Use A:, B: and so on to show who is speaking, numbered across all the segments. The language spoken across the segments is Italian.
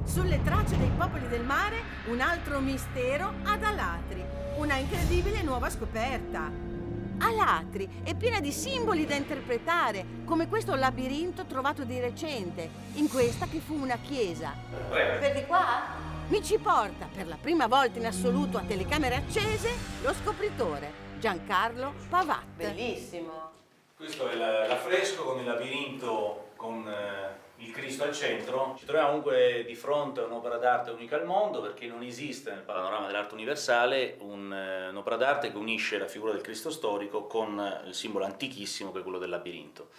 A: Sulle tracce dei popoli del mare, un altro mistero ad Alatri. Una incredibile nuova scoperta. Alatri è piena di simboli da interpretare, come questo labirinto trovato di recente, in questa che fu una chiesa. Per di qua? Mi ci porta, per la prima volta in assoluto a telecamere accese, lo scopritore, Giancarlo Pavat. Bellissimo.
B: Questo è l'affresco con il labirinto con il Cristo al centro. Ci troviamo comunque di fronte a un'opera d'arte unica al mondo, perché non esiste nel panorama dell'arte universale un'opera d'arte che unisce la figura del Cristo storico con il simbolo antichissimo che è quello del labirinto.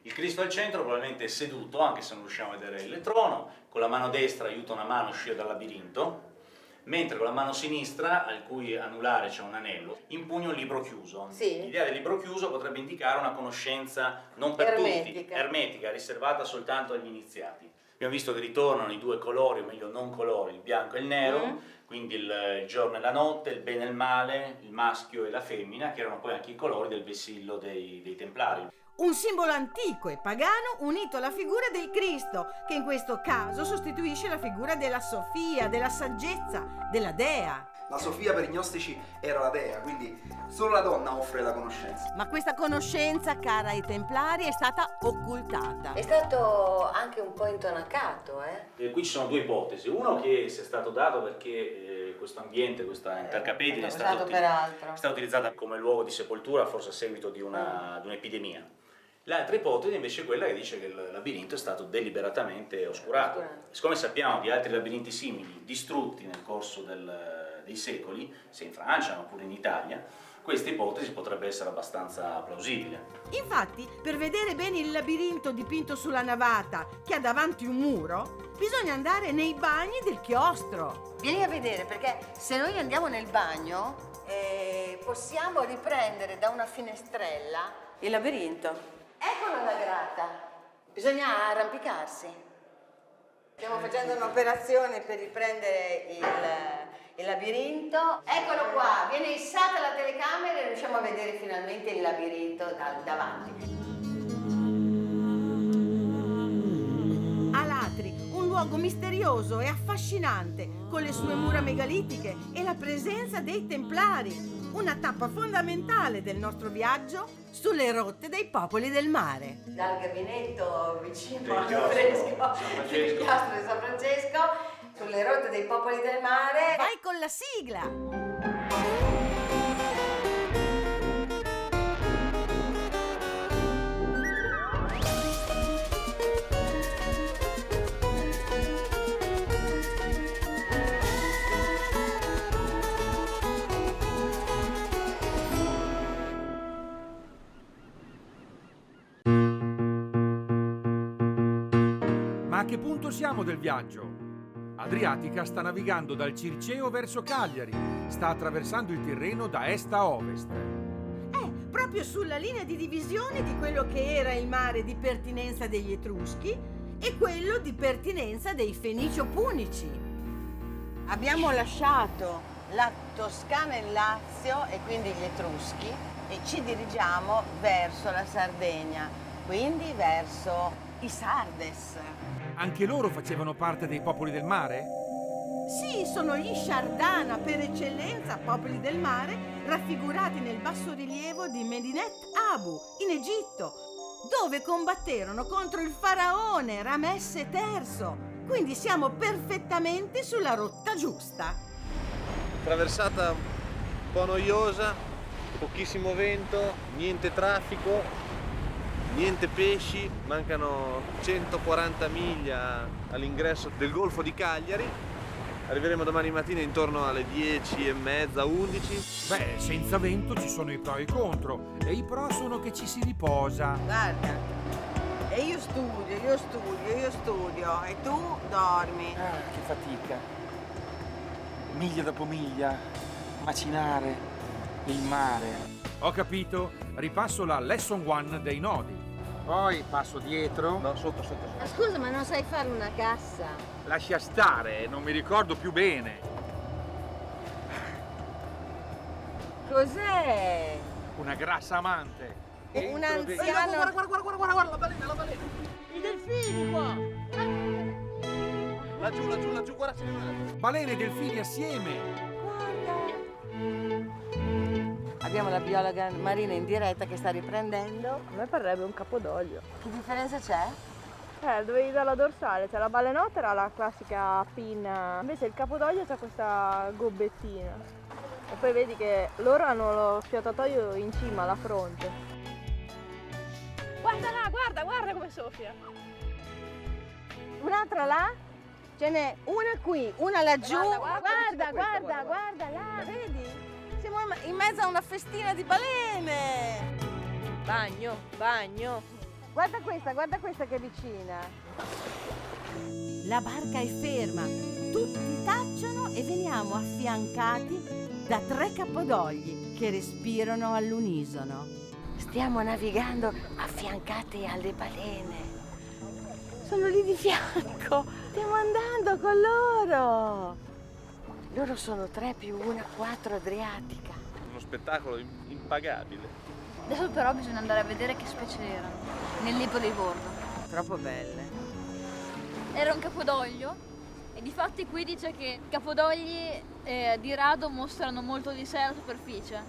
B: Il Cristo al centro probabilmente è seduto, anche se non riusciamo a vedere il trono, con la mano destra aiuta una mano a uscire dal labirinto, mentre con la mano sinistra, al cui anulare c'è un anello, impugna un libro chiuso.
A: Sì.
B: L'idea del libro chiuso potrebbe indicare una conoscenza non per tutti, ermetica, riservata soltanto agli iniziati. Abbiamo visto che ritornano i due colori, o meglio non colori, il bianco e il nero, quindi il giorno e la notte, il bene e il male, il maschio e la femmina, che erano poi anche i colori del vessillo dei Templari.
A: Un simbolo antico e pagano unito alla figura del Cristo, che in questo caso sostituisce la figura della Sofia, della saggezza, della dea.
C: La Sofia per i gnostici era la dea, quindi solo la donna offre la conoscenza.
A: Ma questa conoscenza, cara ai Templari, è stata occultata.
D: È stato anche un po' intonacato,
B: Qui ci sono due ipotesi. Uno che sia stato dato perché questo ambiente, questa intercapedine è stata utilizzata come luogo di sepoltura, forse a seguito di un'epidemia. L'altra ipotesi invece è quella che dice che il labirinto è stato deliberatamente oscurato. Siccome sappiamo di altri labirinti simili distrutti nel corso dei secoli, sia in Francia ma pure in Italia, questa ipotesi potrebbe essere abbastanza plausibile.
A: Infatti, per vedere bene il labirinto dipinto sulla navata che ha davanti un muro, bisogna andare nei bagni del chiostro.
D: Vieni a vedere, perché se noi andiamo nel bagno possiamo riprendere da una finestrella il labirinto. Eccola la grata. Bisogna arrampicarsi. Stiamo facendo un'operazione per riprendere il labirinto. Eccolo qua, viene issata la telecamera e riusciamo a vedere finalmente il labirinto davanti.
A: Alatri, un luogo misterioso e affascinante, con le sue mura megalitiche e la presenza dei Templari. Una tappa fondamentale del nostro viaggio sulle rotte dei popoli del mare.
D: Dal gabinetto vicino
B: Del
D: al
B: chiostro
D: chiostro di San Francesco, sulle rotte dei popoli del mare.
A: Vai con la sigla!
E: Ma a che punto siamo del viaggio? Adriatica sta navigando dal Circeo verso Cagliari, sta attraversando il Tirreno da est a ovest.
A: Proprio sulla linea di divisione di quello che era il mare di pertinenza degli Etruschi e quello di pertinenza dei Fenicio-Punici.
D: Abbiamo lasciato la Toscana e il Lazio e quindi gli Etruschi e ci dirigiamo verso la Sardegna, quindi verso i Sardes.
E: Anche loro facevano parte dei popoli del mare?
A: Sì, sono gli Shardana, per eccellenza popoli del mare, raffigurati nel bassorilievo di Medinet Abu, in Egitto, dove combatterono contro il faraone Ramesse III. Quindi siamo perfettamente sulla rotta giusta.
F: Traversata un po' noiosa, pochissimo vento, niente traffico, niente pesci, mancano 140 miglia all'ingresso del Golfo di Cagliari. Arriveremo domani mattina intorno alle 10:30, 11.
E: Beh, senza vento ci sono i pro e i contro, e i pro sono che ci si riposa.
D: Guarda, e io studio, e tu dormi.
G: Ah, che fatica. Miglia dopo miglia, macinare, il mare.
E: Ho capito, ripasso la lesson 1 dei nodi.
G: Poi passo dietro.
F: No, sotto.
D: Ma scusa, ma non sai fare una cassa?
G: Lascia stare, non mi ricordo più bene.
D: Cos'è?
G: Una grassa amante.
D: Un
G: Dentro dei-
D: anziano.
F: Guarda, la balena!
D: I delfini qua!
F: Laggiù, guarda, c'è una.
E: Balene e delfini assieme.
D: Abbiamo la biologa marina in diretta che sta riprendendo.
H: A me parrebbe un capodoglio.
D: Che differenza c'è?
H: Dovevi dare la dorsale, cioè la balenottera la classica pinna, invece il capodoglio c'ha questa gobbettina. E poi vedi che loro hanno lo sfiatatoio in cima alla fronte. Guarda là, guarda come soffia.
D: Un'altra là? Ce n'è una qui, una laggiù.
H: Guarda là.
D: Vedi? Siamo in mezzo a una festina di balene.
H: Bagno.
D: Guarda questa che è vicina.
A: La barca è ferma, tutti tacciono e veniamo affiancati da 3 cappodogli che respirano all'unisono.
D: Stiamo navigando affiancati alle balene. Sono lì di fianco. Stiamo andando con loro. Loro sono 3 più 1, 4 Adriatica.
F: Uno spettacolo impagabile.
I: Adesso però bisogna andare a vedere che specie erano, nel libro di bordo.
D: Troppo belle.
I: Era un capodoglio e difatti qui dice che i capodogli di rado mostrano molto di sé alla superficie.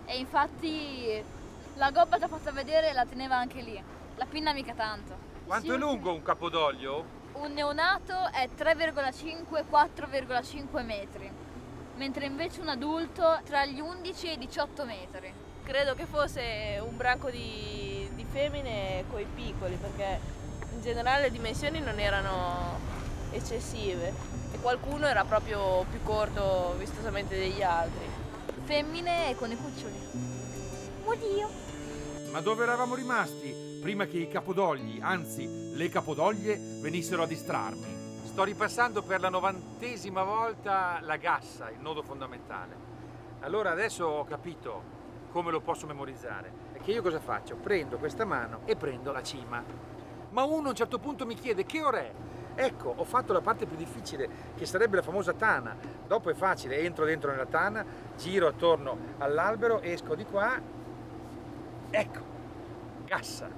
I: E infatti la gobba ti ha fatta vedere e la teneva anche lì. La pinna mica tanto.
G: Quanto è lungo un capodoglio?
I: Un neonato è 3,5-4,5 metri, mentre invece un adulto tra gli 11 e i 18 metri.
H: Credo che fosse un branco di femmine coi piccoli, perché in generale le dimensioni non erano eccessive e qualcuno era proprio più corto vistosamente degli altri.
I: Femmine e con i cuccioli. Oddio!
E: Ma dove eravamo rimasti prima che i capodogli, anzi le capodoglie, venissero a distrarmi?
G: Sto ripassando per la 90ª volta la gassa, il nodo fondamentale. Allora adesso ho capito come lo posso memorizzare. È che io cosa faccio? Prendo questa mano e prendo la cima. Ma uno a un certo punto mi chiede che ora è. Ecco, ho fatto la parte più difficile, che sarebbe la famosa tana. Dopo è facile, entro dentro nella tana, giro attorno all'albero, esco di qua. Ecco, gassa.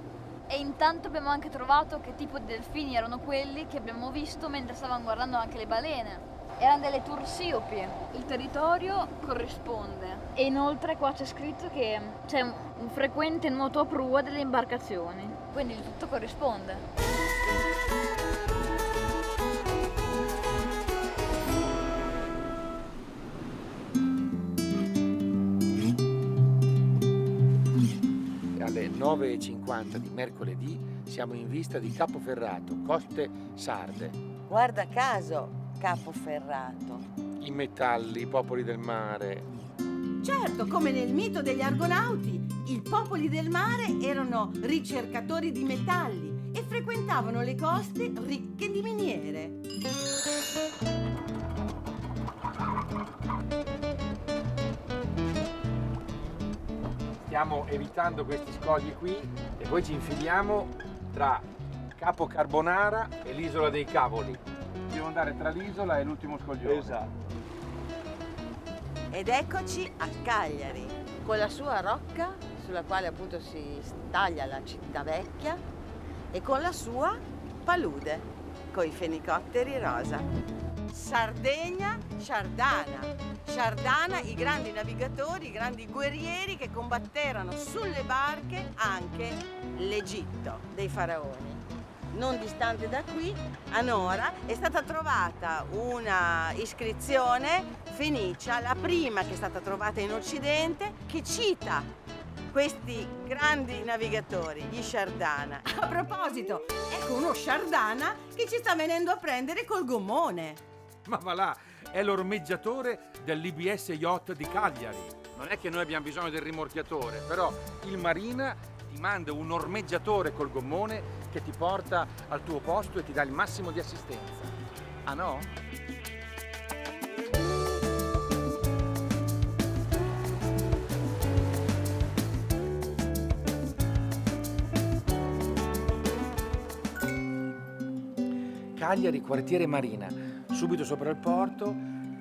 I: E intanto abbiamo anche trovato che tipo di delfini erano quelli che abbiamo visto mentre stavamo guardando anche le balene. Erano delle tursiopi, il territorio corrisponde e inoltre qua c'è scritto che c'è un frequente nuoto a prua delle imbarcazioni, quindi il tutto corrisponde.
G: Alle 9:50 di mercoledì siamo in vista di Capoferrato, coste sarde.
D: Guarda caso, Capoferrato.
G: I metalli, i popoli del mare.
A: Certo, come nel mito degli Argonauti, i popoli del mare erano ricercatori di metalli e frequentavano le coste ricche di miniere.
G: Stiamo evitando questi scogli qui e poi ci infiliamo tra Capo Carbonara e l'isola dei Cavoli. Dobbiamo andare tra l'isola e l'ultimo scoglione.
F: Esatto.
D: Ed eccoci a Cagliari, con la sua rocca sulla quale appunto si staglia la città vecchia e con la sua palude, coi fenicotteri rosa. Sardegna, Sciardana. Sciardana, i grandi navigatori, i grandi guerrieri che combatterono sulle barche anche l'Egitto dei faraoni. Non distante da qui, a Nora, è stata trovata una iscrizione fenicia, la prima che è stata trovata in Occidente, che cita questi grandi navigatori, gli Sciardana.
A: A proposito, ecco uno Sciardana che ci sta venendo a prendere col gommone.
E: Ma va là, è l'ormeggiatore dell'IBS Yacht di Cagliari.
G: Non è che noi abbiamo bisogno del rimorchiatore, però il Marina ti manda un ormeggiatore col gommone che ti porta al tuo posto e ti dà il massimo di assistenza. Ah no? Cagliari, quartiere Marina, subito sopra il porto,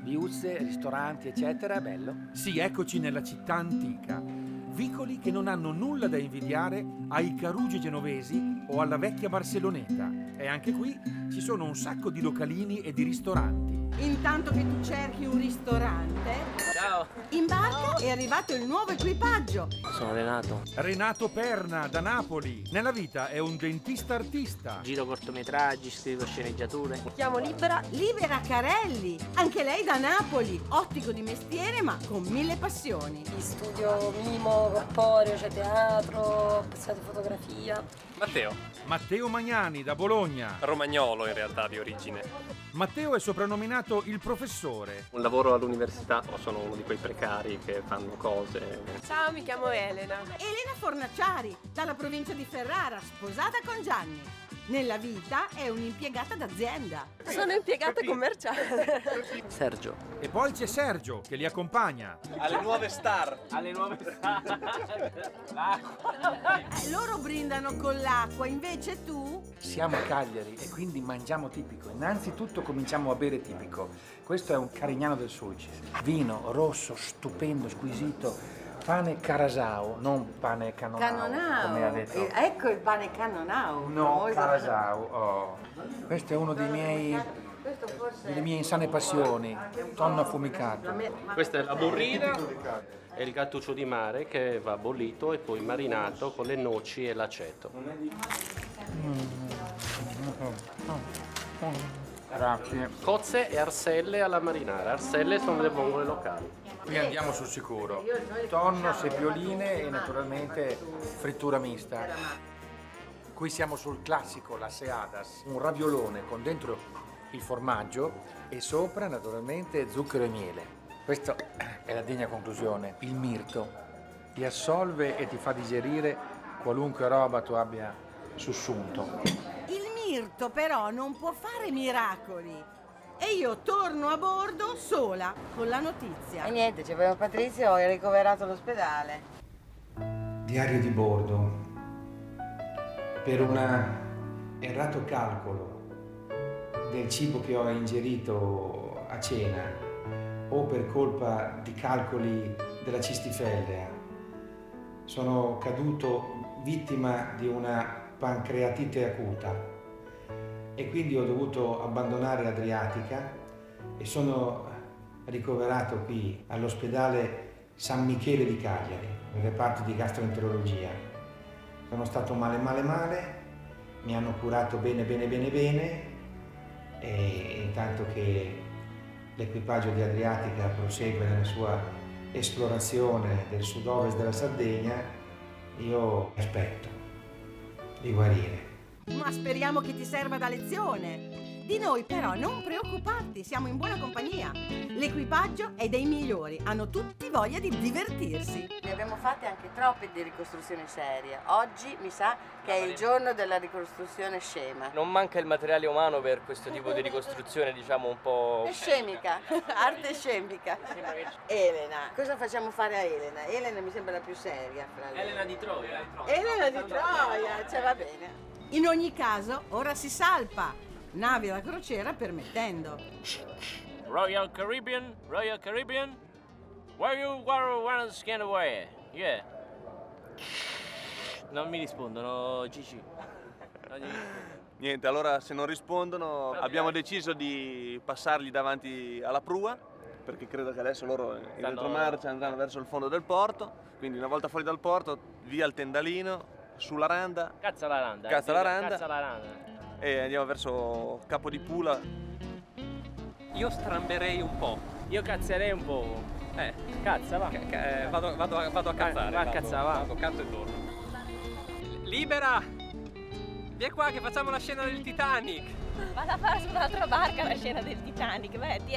G: viuzze, ristoranti, eccetera, è bello.
E: Sì, eccoci nella città antica. Vicoli che non hanno nulla da invidiare ai carugi genovesi o alla vecchia Barceloneta. E anche qui ci sono un sacco di localini e di ristoranti.
A: Intanto che tu cerchi un ristorante,
J: Ciao,
A: in barca è arrivato il nuovo equipaggio.
J: sono Renato.
E: Renato Perna, da Napoli. Nella vita è un dentista artista.
J: Giro cortometraggi, scrivo sceneggiature.
D: Mi chiamo Libera.
A: Libera Carelli, anche lei da Napoli, ottico di mestiere ma con 1000 passioni.
K: Studio mimo, corporeo, c'è teatro, passate fotografia.
E: Matteo Magnani, da Bologna.
L: Romagnolo in realtà di origine.
E: Matteo è soprannominato il professore.
L: Un lavoro all'università, sono uno di quei precari che fanno cose.
K: Ciao, mi chiamo Elena.
A: Elena Fornaciari, dalla provincia di Ferrara, sposata con Gianni. Nella vita è un'impiegata d'azienda.
K: Sono impiegata commerciale.
J: Sergio.
E: E poi c'è Sergio, che li accompagna.
F: Alle nuove star.
J: Alle nuove
A: Loro brindano con l'acqua, invece tu?
G: Siamo a Cagliari e quindi mangiamo tipico. Innanzitutto cominciamo a bere tipico. Questo è un Carignano del Sulcis. Vino rosso, stupendo, squisito. Pane Carasau, non pane Cannonau, come ha detto.
D: Ecco il pane Cannonau.
G: No, Carasau. Oh. Questo è uno delle mie insane passioni. Tonno affumicato.
L: Questa è la burrina e il gattuccio di mare che va bollito e poi marinato con le noci e l'aceto.
G: Grazie.
L: Cozze e arselle alla marinara. Arselle sono le vongole locali.
G: Qui andiamo sul sicuro. Tonno, seppioline e naturalmente frittura mista. Qui siamo sul classico, la seadas, un raviolone con dentro il formaggio e sopra naturalmente zucchero e miele. Questa è la degna conclusione. Il mirto ti assolve e ti fa digerire qualunque roba tu abbia sussunto.
A: Il mirto però non può fare miracoli. E io torno a bordo sola, con la notizia.
D: E niente, ci abbiamo Patrizio e ricoverato all'ospedale.
M: Diario di bordo. Per un errato calcolo del cibo che ho ingerito a cena o per colpa di calcoli della cistifellea, sono caduto vittima di una pancreatite acuta e quindi ho dovuto abbandonare l'Adriatica e sono ricoverato qui all'ospedale San Michele di Cagliari, nel reparto di gastroenterologia. Sono stato male, mi hanno curato bene e intanto che l'equipaggio di Adriatica prosegue nella sua esplorazione del sud-ovest della Sardegna, io aspetto di guarire.
A: Ma speriamo che ti serva da lezione. Di noi però non preoccuparti, siamo in buona compagnia. L'equipaggio è dei migliori, hanno tutti voglia di divertirsi.
D: Ne abbiamo fatte anche troppe di ricostruzione seria. Oggi mi sa che è il giorno della ricostruzione scema.
J: Non manca il materiale umano per questo tipo di ricostruzione, diciamo un po'...
D: È scemica, arte scemica. Elena, cosa facciamo fare a Elena? Elena mi sembra la più seria fra le...
J: Elena di Troia.
D: Elena di Troia, cioè va bene.
A: In ogni caso, ora si salpa, navi da crociera permettendo.
J: Royal Caribbean, where you want to scan away? Yeah. Non mi rispondono, Gigi.
F: Niente, allora se non rispondono abbiamo deciso di passargli davanti alla prua, perché credo che adesso loro in retromarcia andranno verso il fondo del porto, quindi una volta fuori dal porto via il tendalino, sulla randa.
J: Cazza la randa.
F: E andiamo verso Capo di Pula.
L: Io stramberei un po'.
J: Io cazzerei un po'. Cazza, va.
L: Vado a cazzare.
J: Va a cazzare, va.
L: Vado, cazzo e torno. Libera! Vieni qua che facciamo la scena del Titanic.
H: Vado a fare su un'altra barca la scena del Titanic, vedi,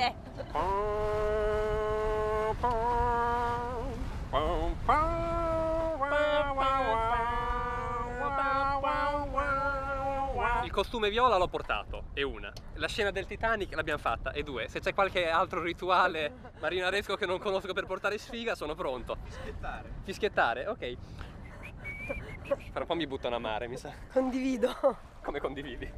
L: Il costume viola l'ho portato, è una. La scena del Titanic l'abbiamo fatta, è due. Se c'è qualche altro rituale marinaresco che non conosco per portare sfiga, sono pronto. Fischiettare, ok. Fra un po' mi buttano a mare, mi sa.
K: Condivido.
L: Come condividi?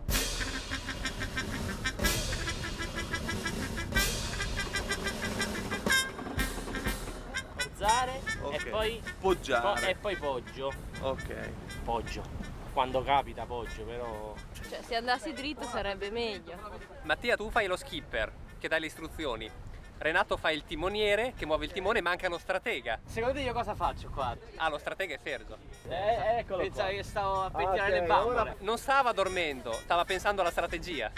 J: Pozzare
F: Ok.
J: e poi
F: Poggiare.
J: e poi poggio.
F: Ok.
J: Poggio. quando capita appoggio, però...
H: Cioè, se andassi dritto sarebbe meglio.
L: Mattia, tu fai lo skipper, che dai le istruzioni. Renato fa il timoniere, che muove il timone, manca uno stratega.
J: Secondo te io cosa faccio qua?
L: Ah, lo stratega è Sergio.
J: Eccolo Pensavo che stavo a pettinare le bambole.
L: Non stava dormendo, stava pensando alla strategia.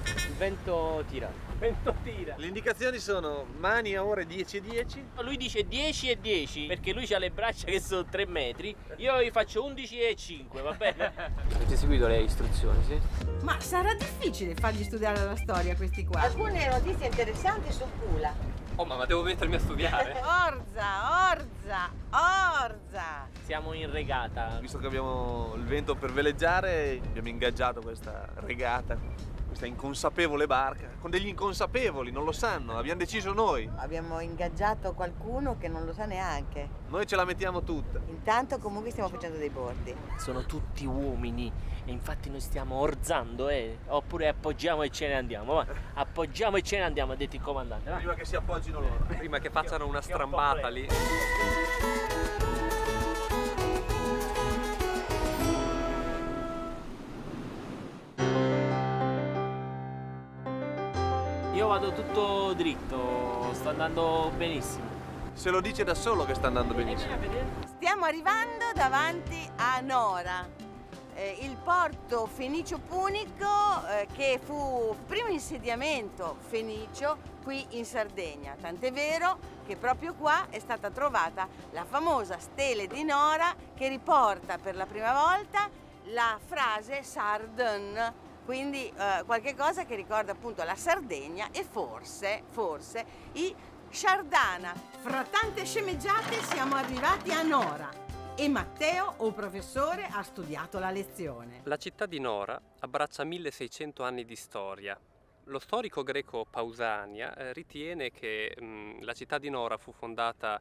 J: Il vento tira.
F: Le indicazioni sono mani a ore 10 e 10.
J: Lui dice 10 e 10 perché lui ha le braccia che sono 3 metri. Io gli faccio 11 e 5, va bene? Avete seguito le istruzioni, sì?
A: Ma sarà difficile fargli studiare la storia questi qua.
D: Alcune notizie interessanti su Pula.
L: Oh, ma devo mettermi a studiare.
A: Orza!
J: Siamo in regata.
F: Visto che abbiamo il vento per veleggiare, abbiamo ingaggiato questa regata, questa inconsapevole barca, con degli inconsapevoli, non lo sanno, abbiamo deciso noi.
D: Abbiamo ingaggiato qualcuno che non lo sa neanche.
F: Noi ce la mettiamo tutta.
D: Intanto comunque stiamo facendo dei bordi.
J: Sono tutti uomini e infatti noi stiamo orzando, oppure appoggiamo e ce ne andiamo. Va. Appoggiamo e ce ne andiamo, ha detto il comandante. Va.
F: Prima che si appoggino loro.
L: Prima che facciano una strambata lì.
J: Io vado tutto dritto, sta andando benissimo.
F: Se lo dice da solo che sta andando benissimo.
D: Stiamo arrivando davanti a Nora, il porto fenicio-punico che fu il primo insediamento fenicio qui in Sardegna. Tant'è vero che proprio qua è stata trovata la famosa stele di Nora che riporta per la prima volta la frase Sarden. Quindi qualche cosa che ricorda appunto la Sardegna e forse i Sciardana.
A: Fra tante sceneggiate siamo arrivati a Nora e Matteo, o professore, ha studiato la lezione.
L: La città di Nora abbraccia 1600 anni di storia. Lo storico greco Pausania ritiene che la città di Nora fu fondata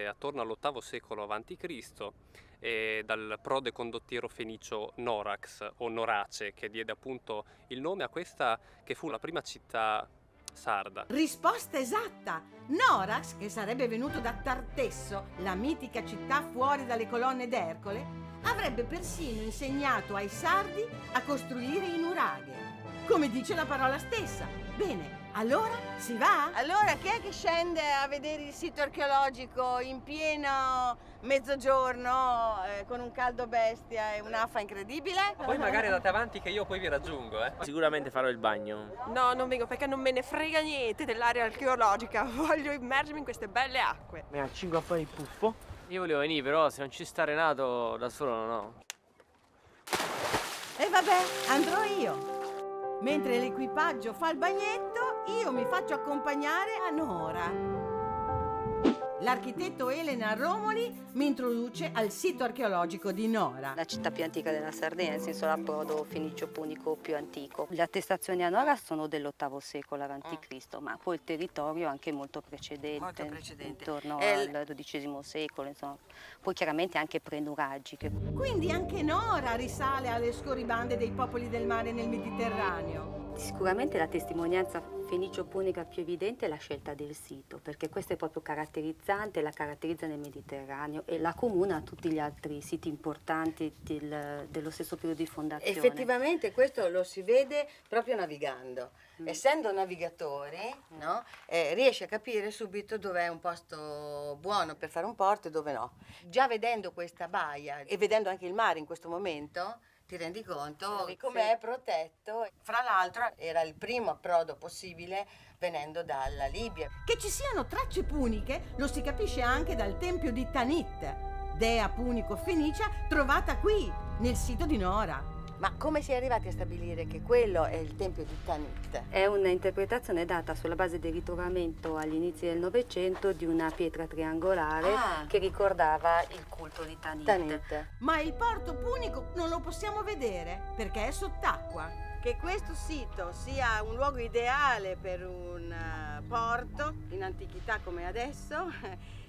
L: attorno all'VIII secolo a.C. Dal prode condottiero fenicio Norax o Norace, che diede appunto il nome a questa che fu la prima città sarda.
A: Risposta esatta! Norax, che sarebbe venuto da Tartesso, la mitica città fuori dalle colonne d'Ercole, avrebbe persino insegnato ai sardi a costruire i nuraghe, come dice la parola stessa. Bene, allora si va?
D: Allora chi è che scende a vedere il sito archeologico in pieno mezzogiorno con un caldo bestia e un'affa incredibile?
L: Poi magari andate avanti che io poi vi raggiungo,
J: Sicuramente farò il bagno.
N: No, non vengo perché non me ne frega niente dell'area archeologica. Voglio immergermi in queste belle acque.
J: Mi accingo a fare il puffo. Io volevo venire, però se non ci sta Renato da solo no.
A: E vabbè, andrò io. Mentre l'equipaggio fa il bagnetto, io mi faccio accompagnare a Nora. L'architetto Elena Romoli mi introduce al sito archeologico di Nora.
O: La città più antica della Sardegna, nel senso l'approdo fenicio-punico più antico. Le attestazioni a Nora sono dell'8 secolo a.C., ma poi il territorio è anche molto precedente. Intorno al XII secolo, insomma. Poi chiaramente anche prenuraggi.
A: Quindi anche Nora risale alle scorribande dei popoli del mare nel Mediterraneo.
O: Sicuramente la testimonianza fenicio-punica più evidente è la scelta del sito, perché questo è proprio caratterizzante, la caratterizza nel Mediterraneo e la comuna a tutti gli altri siti importanti dello stesso periodo di fondazione.
D: Effettivamente questo lo si vede proprio navigando. Essendo navigatori, no? Riesci a capire subito dov'è un posto buono per fare un porto e dove no. Già vedendo questa baia e vedendo anche il mare in questo momento, ti rendi conto di come è protetto. Fra l'altro era il primo approdo possibile venendo dalla Libia.
A: Che ci siano tracce puniche lo si capisce anche dal tempio di Tanit, dea punico-fenicia trovata qui, nel sito di Nora.
D: Ma come si è arrivati a stabilire che quello è il tempio di Tanit?
O: È un'interpretazione data sulla base del ritrovamento agli inizi del Novecento di una pietra triangolare che ricordava il culto di Tanit.
A: Ma il porto punico non lo possiamo vedere perché è sott'acqua.
D: Che questo sito sia un luogo ideale per un porto in antichità come adesso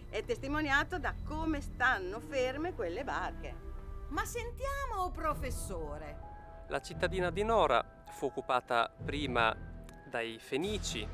D: è testimoniato da come stanno ferme quelle barche.
A: Ma sentiamo, professore.
L: La cittadina di Nora fu occupata prima dai Fenici,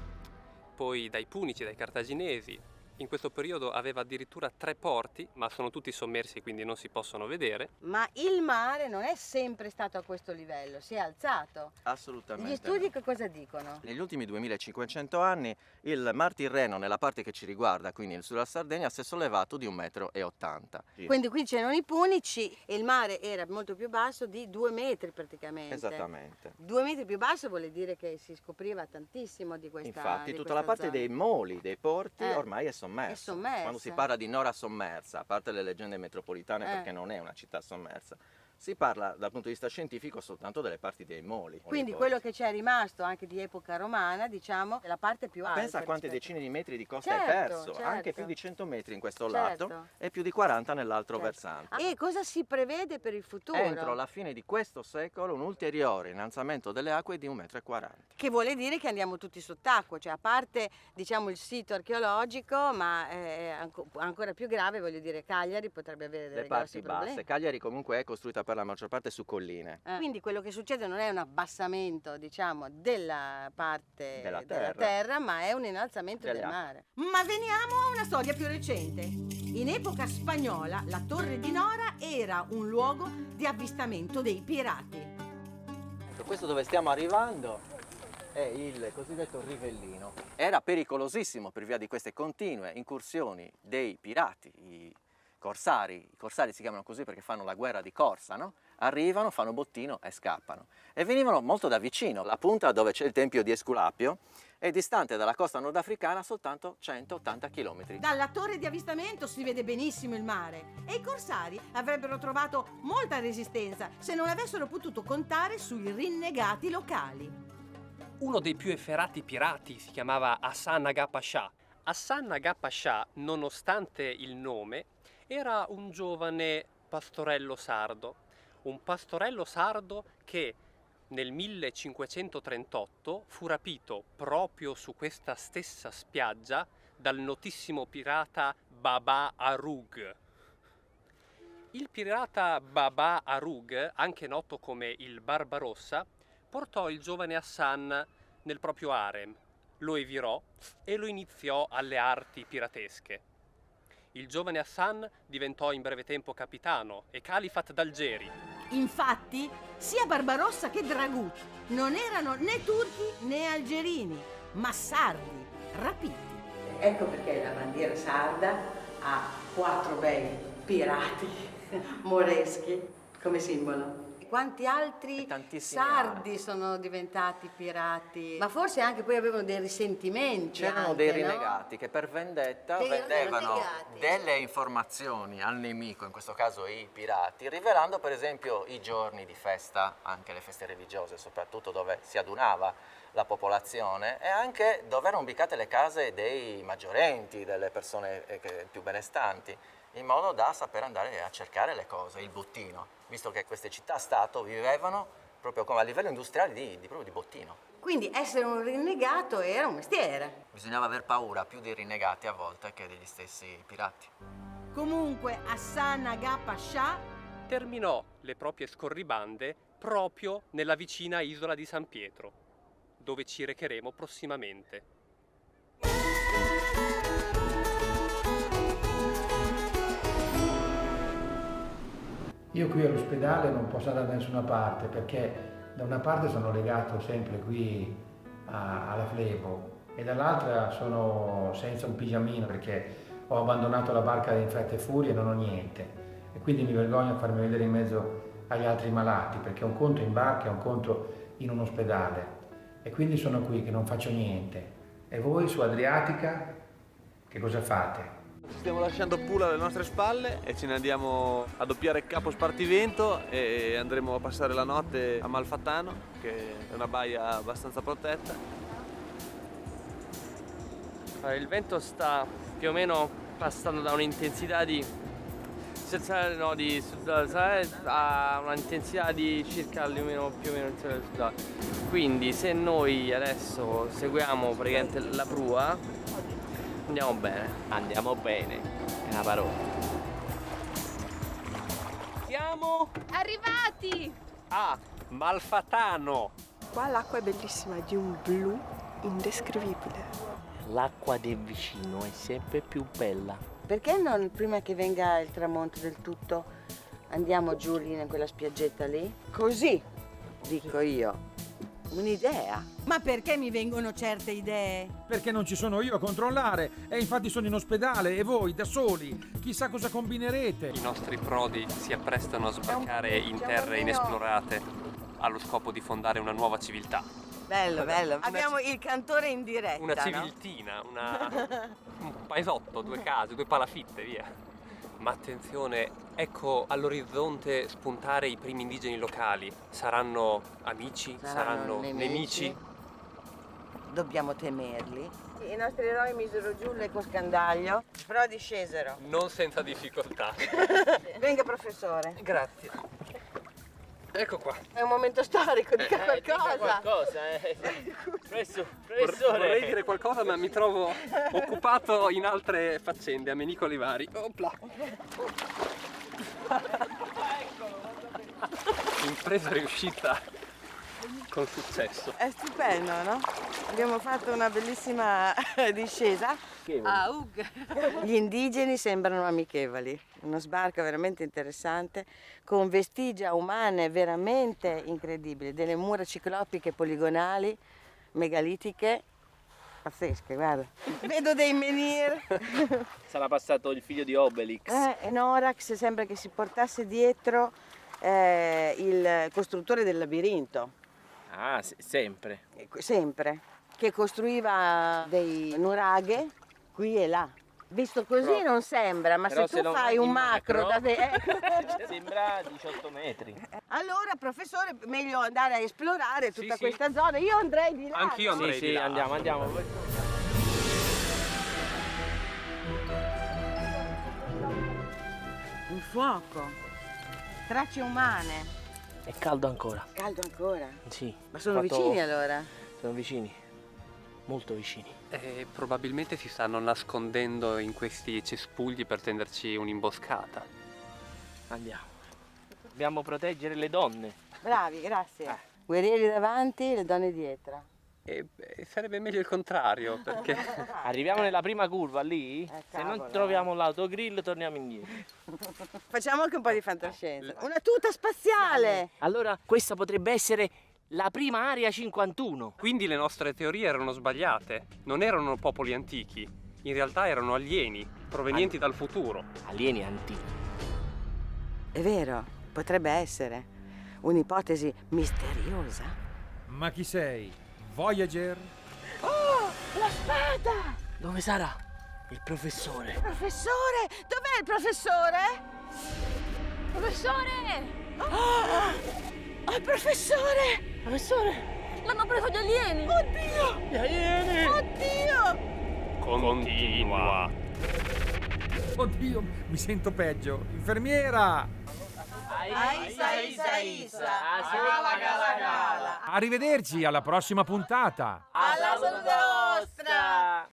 L: poi dai Punici, dai Cartaginesi, in questo periodo aveva addirittura 3 porti, ma sono tutti sommersi, quindi non si possono vedere.
D: Ma il mare non è sempre stato a questo livello, si è alzato.
P: Assolutamente.
D: Gli studi che cosa dicono?
P: Negli ultimi 2500 anni il Mar Tirreno, nella parte che ci riguarda, quindi sulla Sardegna, si è sollevato di 1,80 m.
D: Quindi qui c'erano i Punici e il mare era molto più basso di 2 metri praticamente.
P: Esattamente.
D: 2 metri più basso vuol dire che si scopriva tantissimo di questa
P: Infatti
D: di
P: tutta la parte
D: zona.
P: dei moli, dei porti, ormai è sommersa. Quando si parla di Nora sommersa, a parte le leggende metropolitane perché non è una città sommersa, si parla dal punto di vista scientifico soltanto delle parti dei moli.
D: Quindi quello che c'è rimasto anche di epoca romana, diciamo, è la parte più alta.
P: Pensa a quante decine di metri di costa
D: Certo,
P: hai perso,
D: certo.
P: anche più di 100 metri in questo
D: Certo.
P: lato e più di 40 nell'altro versante.
D: E cosa si prevede per il futuro?
P: Entro la fine di questo secolo un ulteriore innalzamento delle acque di 1,40 m.
D: Che vuole dire che andiamo tutti sott'acqua, cioè a parte diciamo il sito archeologico, ma ancora più grave, voglio dire, Cagliari potrebbe avere delle
P: Le parti
D: grossi problemi.
P: basse. Cagliari comunque è costruita per la maggior parte su colline.
D: Quindi quello che succede non è un abbassamento, diciamo, della parte
P: Della
D: della
P: terra.
D: terra, ma è un innalzamento
P: Delle
D: del
P: acque.
D: mare.
A: Ma veniamo a una storia più recente. In epoca spagnola, la Torre di Nora era un luogo di avvistamento dei pirati.
P: Ecco, questo dove stiamo arrivando è il cosiddetto Rivellino. Era pericolosissimo per via di queste continue incursioni dei pirati, i corsari si chiamano così perché fanno la guerra di corsa, no? Arrivano, fanno bottino e scappano. E venivano molto da vicino. La punta dove c'è il tempio di Esculapio è distante dalla costa nordafricana soltanto 180 km.
A: Dalla torre di avvistamento si vede benissimo il mare e i corsari avrebbero trovato molta resistenza se non avessero potuto contare sui rinnegati locali.
L: Uno dei più efferati pirati si chiamava Hassan Aga Pasha. Hassan Aga Pasha, nonostante il nome, era un giovane pastorello sardo. Un pastorello sardo che nel 1538 fu rapito proprio su questa stessa spiaggia dal notissimo pirata Baba Arug. Il pirata Baba Arug, anche noto come il Barbarossa, portò il giovane Hassan nel proprio harem, lo evirò e lo iniziò alle arti piratesche. Il giovane Hassan diventò in breve tempo capitano e califat d'Algeri.
A: Infatti, sia Barbarossa che Dragut non erano né turchi né algerini, ma sardi, rapiti.
D: Ecco perché la bandiera sarda ha 4 bei pirati moreschi come simbolo. Quanti altri sardi sono diventati pirati? Ma forse anche poi avevano dei risentimenti.
P: C'erano
D: anche,
P: dei
D: no?
P: rinegati che per vendetta
D: Dei
P: vendevano
D: rinnegati.
P: delle informazioni al nemico, in questo caso i pirati, rivelando per esempio i giorni di festa, anche le feste religiose, soprattutto dove si adunava la popolazione e anche dove erano ubicate le case dei maggiorenti, delle persone più benestanti, in modo da saper andare a cercare le cose, il bottino, visto che queste città-stato vivevano proprio come a livello industriale proprio di bottino.
D: Quindi essere un rinnegato era un mestiere.
P: Bisognava aver paura più dei rinnegati a volte che degli stessi pirati.
A: Comunque, Hassan Aga Pasha
L: Terminò le proprie scorribande proprio nella vicina isola di San Pietro, dove ci recheremo prossimamente.
M: Io qui all'ospedale non posso andare da nessuna parte perché da una parte sono legato sempre qui alla Flevo e dall'altra sono senza un pigiamino perché ho abbandonato la barca in fretta e furia e non ho niente e quindi mi vergogno a farmi vedere in mezzo agli altri malati perché un conto in barca e un conto in un ospedale e quindi sono qui che non faccio niente. E voi su Adriatica che cosa fate?
F: Ci stiamo lasciando Pula alle nostre spalle e ce ne andiamo a doppiare Capo Spartivento e andremo a passare la notte a Malfatano, che è una baia abbastanza protetta.
J: Il vento sta più o meno passando da un'intensità di a un'intensità di circa almeno più o meno sud. Quindi se noi adesso seguiamo praticamente la prua andiamo bene. Andiamo bene, è una parola.
L: Siamo
H: Arrivati!
L: a Malfatano.
N: Qua l'acqua è bellissima, è di un blu indescrivibile.
Q: l'acqua del vicino è sempre più bella.
D: Perché non, prima che venga il tramonto del tutto, andiamo giù lì in quella spiaggetta lì? Così, dico io. Un'idea.
A: Ma perché mi vengono certe idee?
E: Perché non ci sono io a controllare e infatti sono in ospedale e voi da soli. Chissà cosa combinerete.
L: I nostri prodi si apprestano a sbarcare in terre inesplorate allo scopo di fondare una nuova civiltà.
D: Bello, bello. Abbiamo il cantore in diretta,
L: Una
D: no?
L: civiltina, un paesotto, 2 case, 2 palafitte, via. Ma attenzione, ecco all'orizzonte spuntare i primi indigeni locali. Saranno amici? Saranno nemici?
D: Dobbiamo temerli. I nostri eroi misero giù l'eco scandaglio, però discesero.
L: Non senza difficoltà.
D: Venga, professore.
L: Grazie. Ecco qua.
D: È un momento storico, dica qualcosa.
Q: Dica qualcosa, professore.
L: Vorrei dire qualcosa, ma mi trovo occupato in altre faccende, a menicoli vari. Opla. Impresa riuscita con successo.
D: È stupendo, no? Abbiamo fatto una bellissima discesa. Gli indigeni sembrano amichevoli. Uno sbarco veramente interessante, con vestigia umane veramente incredibili, delle mura ciclopiche poligonali, megalitiche, pazzesche, guarda. Vedo dei menhir.
Q: Sarà passato il figlio di Obelix.
D: Norax sembra che si portasse dietro il costruttore del labirinto.
Q: Ah, sempre.
D: Sempre. Che costruiva dei nuraghe qui e là. Visto così
Q: Però-
D: non sembra, ma
Q: però
D: se
Q: se
D: tu
Q: lo
D: fai
Q: vedi
D: un
Q: in
D: macro da te...
Q: Sembra 18 metri.
D: Allora, professore, meglio andare a esplorare tutta
L: sì.
D: questa zona. Io andrei di là.
L: Anch'io
D: no?
L: andrei di là.
Q: Andiamo.
D: Un fuoco. Tracce umane.
Q: È caldo ancora.
D: Caldo ancora.
Q: Sì.
D: Ma sono vicini allora?
Q: Sono vicini. Molto vicini.
L: E probabilmente si stanno nascondendo in questi cespugli per tenderci un'imboscata.
Q: Andiamo. Dobbiamo proteggere le donne.
D: Bravi, grazie. Guerrieri davanti, le donne dietro.
L: E sarebbe meglio il contrario, perché
Q: Arriviamo nella prima curva lì. Se non
D: cavolo.
Q: troviamo l'autogrill torniamo indietro.
D: Facciamo anche un po' di fantascienza. Una tuta spaziale!
Q: Allora questa potrebbe essere la prima area 51.
L: quindi le nostre teorie erano sbagliate. Non erano popoli antichi, in realtà erano alieni, provenienti dal futuro.
Q: Alieni antichi.
D: È vero, potrebbe essere un'ipotesi misteriosa.
E: Ma chi sei? Voyager?
D: Oh, la spada!
Q: Dove sarà il professore?
D: Professore! Dov'è il professore?
I: Professore!
D: Oh, il professore!
Q: Professore!
I: L'hanno preso gli alieni!
D: Oddio!
Q: Gli alieni!
D: Oddio!
L: Continua.
E: Oddio, mi sento peggio. Infermiera!
D: Isa! Gala, gala, gala!
E: Arrivederci alla prossima puntata!
D: Alla salute vostra!